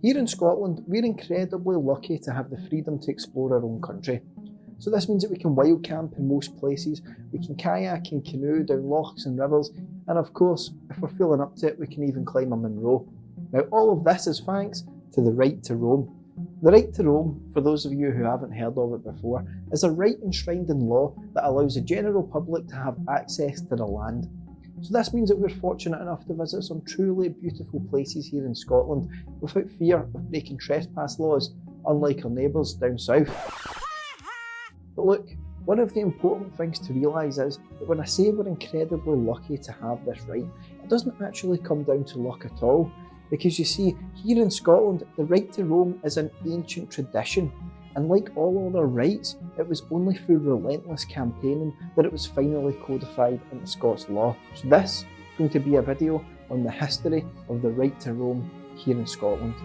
Here in Scotland, we're incredibly lucky to have the freedom to explore our own country. So this means that we can wild camp in most places, we can kayak and canoe down lochs and rivers, and of course, if we're feeling up to it, we can even climb a Munro. Now all of this is thanks to the right to roam. The right to roam, for those of you who haven't heard of it before, is a right enshrined in law that allows the general public to have access to the land. So this means that we're fortunate enough to visit some truly beautiful places here in Scotland without fear of breaking trespass laws, unlike our neighbours down south. But look, one of the important things to realise is that when I say we're incredibly lucky to have this right, it doesn't actually come down to luck at all. Because you see, here in Scotland, the right to roam is an ancient tradition, and like all other rights, it was only through relentless campaigning that it was finally codified into Scots law. So this is going to be a video on the history of the right to roam here in Scotland.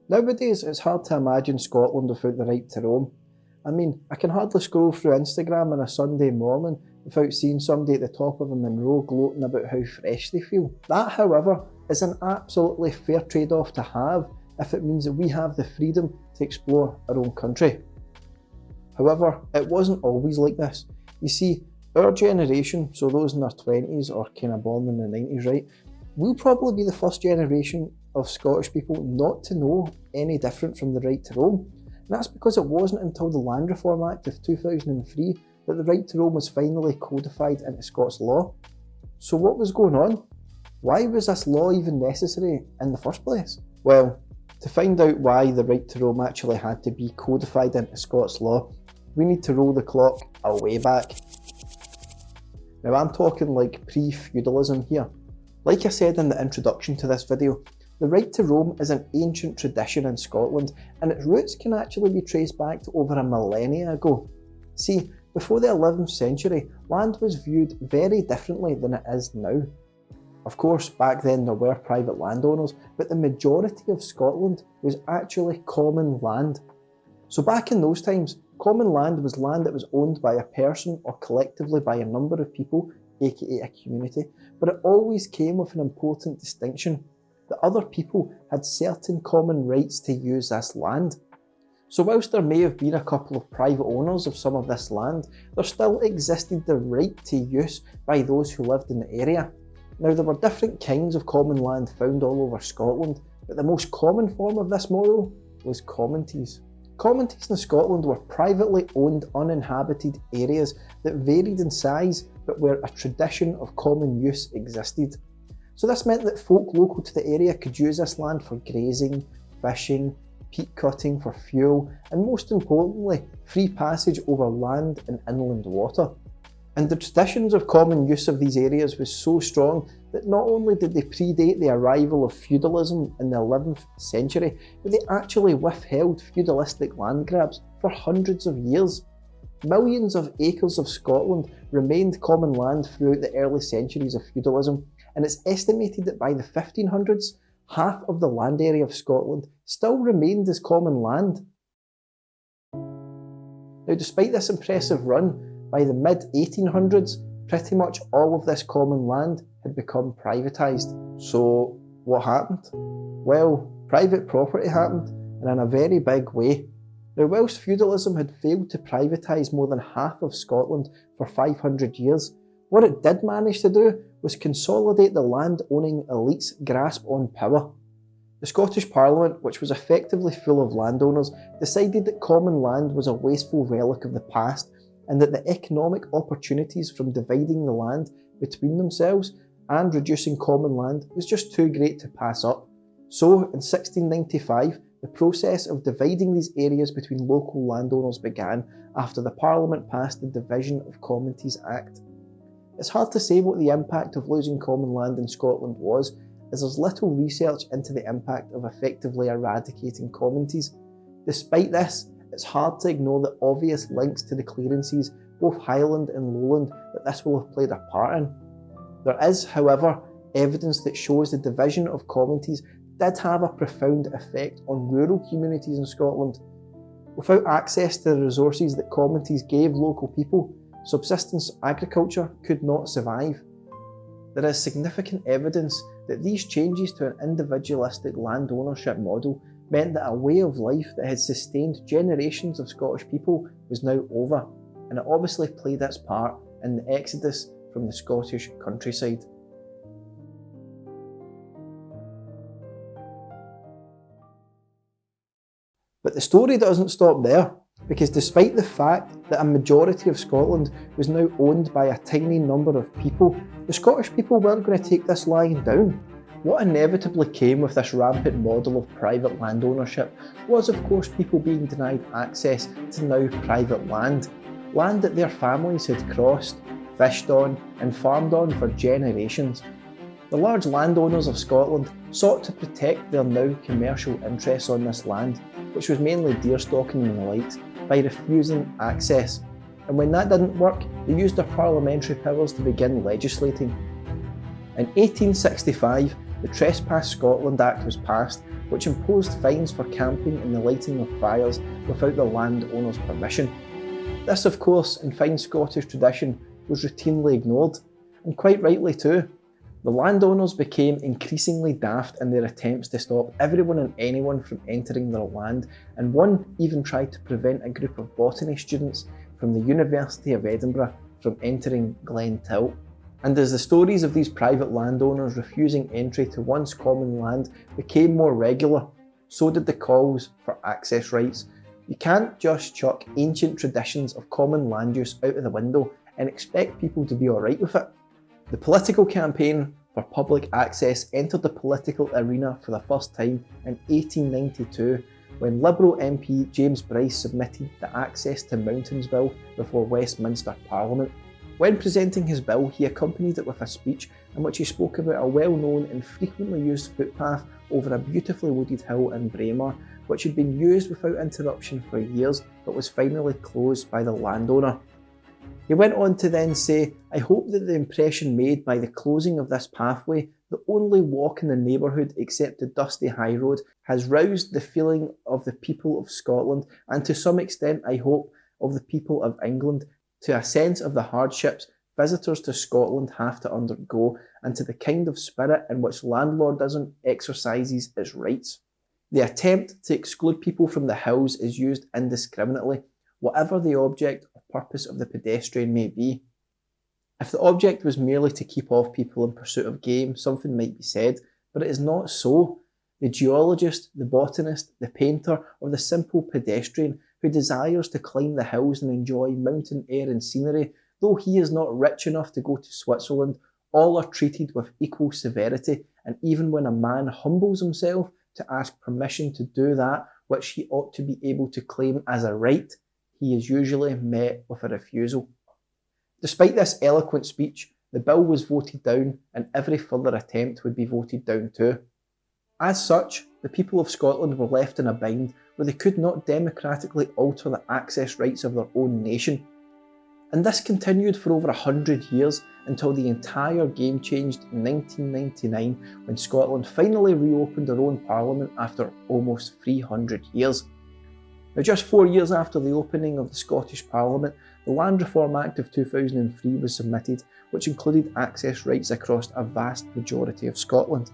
Nowadays, it's hard to imagine Scotland without the right to roam. I mean, I can hardly scroll through Instagram on a Sunday morning without seeing somebody at the top of a Munro gloating about how fresh they feel. That, however, is an absolutely fair trade-off to have if it means that we have the freedom to explore our own country. However, it wasn't always like this. You see, our generation, so those in their 20s or kind of born in the 90s, right, we'll probably be the first generation of Scottish people not to know any different from the right to roam. And that's because it wasn't until the Land Reform Act of 2003 that the right to roam was finally codified into Scots law. So what was going on? Why was this law even necessary in the first place? Well, to find out why the right to roam actually had to be codified into Scots law, we need to roll the clock a way back. Now I'm talking like pre-feudalism here. Like I said in the introduction to this video, the right to roam is an ancient tradition in Scotland, and its roots can actually be traced back to over a millennia ago. See, before the 11th century, land was viewed very differently than it is now. Of course, back then there were private landowners, but the majority of Scotland was actually common land. So back in those times, common land was land that was owned by a person or collectively by a number of people, aka a community, but it always came with an important distinction. That other people had certain common rights to use this land. So whilst there may have been a couple of private owners of some of this land, there still existed the right to use by those who lived in the area. Now there were different kinds of common land found all over Scotland, but the most common form of this model was commonties. Commonties in Scotland were privately owned uninhabited areas that varied in size but where a tradition of common use existed. So this meant that folk local to the area could use this land for grazing, fishing, peat cutting for fuel, and most importantly, free passage over land and inland water. And the traditions of common use of these areas was so strong that not only did they predate the arrival of feudalism in the 11th century, but they actually withheld feudalistic land grabs for hundreds of years. Millions of acres of Scotland remained common land throughout the early centuries of feudalism, and it's estimated that by the 1500s, half of the land area of Scotland still remained as common land. Now, despite this impressive run, by the mid-1800s, pretty much all of this common land had become privatised. So, what happened? Well, private property happened, and in a very big way. Now, whilst feudalism had failed to privatise more than half of Scotland for 500 years, what it did manage to do was consolidate the land-owning elite's grasp on power. The Scottish Parliament, which was effectively full of landowners, decided that common land was a wasteful relic of the past and that the economic opportunities from dividing the land between themselves and reducing common land was just too great to pass up. So, in 1695, the process of dividing these areas between local landowners began after the Parliament passed the Division of Commonties Act. It's hard to say what the impact of losing common land in Scotland was, as there's little research into the impact of effectively eradicating commonties. Despite this, it's hard to ignore the obvious links to the clearances, both Highland and Lowland, that this will have played a part in. There is, however, evidence that shows the division of commonties did have a profound effect on rural communities in Scotland. Without access to the resources that commonties gave local people, subsistence agriculture could not survive. There is significant evidence that these changes to an individualistic land ownership model meant that a way of life that had sustained generations of Scottish people was now over, and it obviously played its part in the exodus from the Scottish countryside. But the story doesn't stop there, because despite the fact that a majority of Scotland was now owned by a tiny number of people, the Scottish people weren't going to take this lying down. What inevitably came with this rampant model of private land ownership was, of course, people being denied access to now private land that their families had crossed, fished on and farmed on for generations. The large landowners of Scotland sought to protect their now commercial interests on this land, which was mainly deer stalking and the likes, by refusing access. And when that didn't work, they used their parliamentary powers to begin legislating. In 1865, the Trespass Scotland Act was passed, which imposed fines for camping and the lighting of fires without the landowner's permission. This, of course, in fine Scottish tradition, was routinely ignored, and quite rightly too. The landowners became increasingly daft in their attempts to stop everyone and anyone from entering their land, and one even tried to prevent a group of botany students from the University of Edinburgh from entering Glen Tilt. And as the stories of these private landowners refusing entry to once common land became more regular, so did the calls for access rights. You can't just chuck ancient traditions of common land use out of the window and expect people to be alright with it. The political campaign for public access entered the political arena for the first time in 1892 when Liberal MP James Bryce submitted the Access to Mountains Bill before Westminster Parliament. When presenting his bill, he accompanied it with a speech in which he spoke about a well-known and frequently used footpath over a beautifully wooded hill in Braemar, which had been used without interruption for years but was finally closed by the landowner. He went on to then say, "I hope that the impression made by the closing of this pathway, the only walk in the neighbourhood except the dusty high road, has roused the feeling of the people of Scotland, and to some extent, I hope, of the people of England, to a sense of the hardships visitors to Scotland have to undergo, and to the kind of spirit in which landlordism exercises its rights. The attempt to exclude people from the hills is used indiscriminately, whatever the object or purpose of the pedestrian may be. If the object was merely to keep off people in pursuit of game, something might be said, but it is not so. The geologist, the botanist, the painter, or the simple pedestrian who desires to climb the hills and enjoy mountain air and scenery, though he is not rich enough to go to Switzerland, all are treated with equal severity, and even when a man humbles himself to ask permission to do that which he ought to be able to claim as a right, he is usually met with a refusal." Despite this eloquent speech, the bill was voted down, and every further attempt would be voted down too. As such, the people of Scotland were left in a bind where they could not democratically alter the access rights of their own nation. And this continued for over 100 years until the entire game changed in 1999 when Scotland finally reopened their own parliament after almost 300 years. Now, just 4 years after the opening of the Scottish Parliament, the Land Reform Act of 2003 was submitted, which included access rights across a vast majority of Scotland.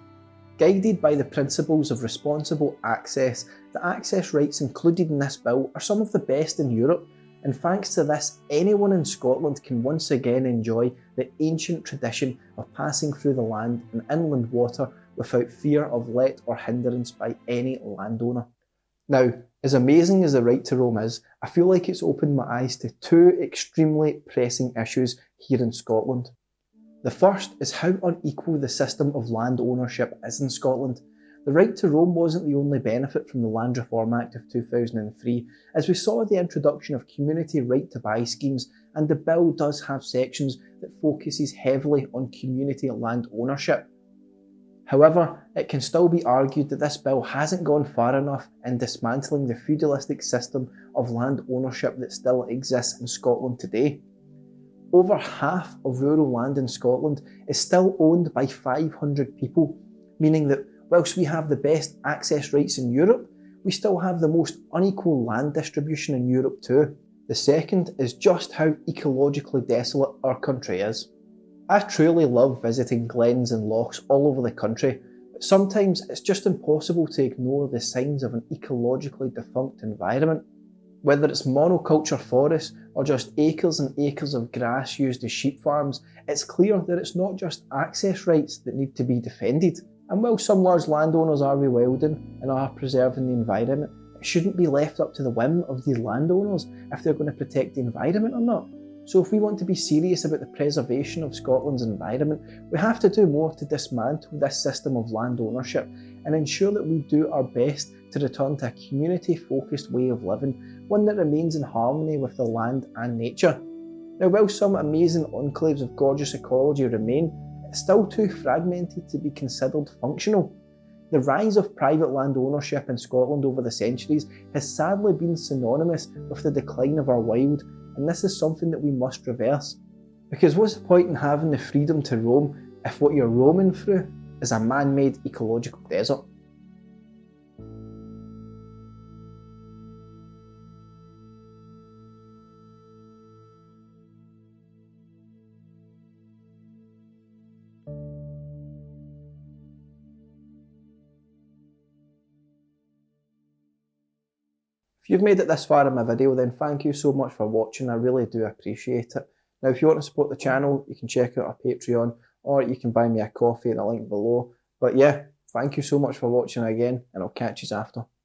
Guided by the principles of responsible access, the access rights included in this bill are some of the best in Europe, and thanks to this, anyone in Scotland can once again enjoy the ancient tradition of passing through the land and inland water without fear of let or hindrance by any landowner. Now, as amazing as the right to roam is, I feel like it's opened my eyes to two extremely pressing issues here in Scotland. The first is how unequal the system of land ownership is in Scotland. The right to roam wasn't the only benefit from the Land Reform Act of 2003, as we saw the introduction of community right to buy schemes, and the bill does have sections that focuses heavily on community land ownership. However, it can still be argued that this bill hasn't gone far enough in dismantling the feudalistic system of land ownership that still exists in Scotland today. Over half of rural land in Scotland is still owned by 500 people, meaning that whilst we have the best access rights in Europe, we still have the most unequal land distribution in Europe too. The second is just how ecologically desolate our country is. I truly love visiting glens and lochs all over the country, but sometimes it's just impossible to ignore the signs of an ecologically defunct environment. Whether it's monoculture forests or just acres and acres of grass used as sheep farms, it's clear that it's not just access rights that need to be defended. And while some large landowners are rewilding and are preserving the environment, it shouldn't be left up to the whim of these landowners if they're going to protect the environment or not. So if we want to be serious about the preservation of Scotland's environment, we have to do more to dismantle this system of land ownership and ensure that we do our best to return to a community-focused way of living, one that remains in harmony with the land and nature. Now, while some amazing enclaves of gorgeous ecology remain, it's still too fragmented to be considered functional. The rise of private land ownership in Scotland over the centuries has sadly been synonymous with the decline of our wild, and this is something that we must reverse. Because what's the point in having the freedom to roam if what you're roaming through is a man-made ecological desert? If you've made it this far in my video, then thank you so much for watching. I really do appreciate it. Now, if you want to support the channel, you can check out our Patreon, or you can buy me a coffee in the link below. But yeah, thank you so much for watching again, and I'll catch you after.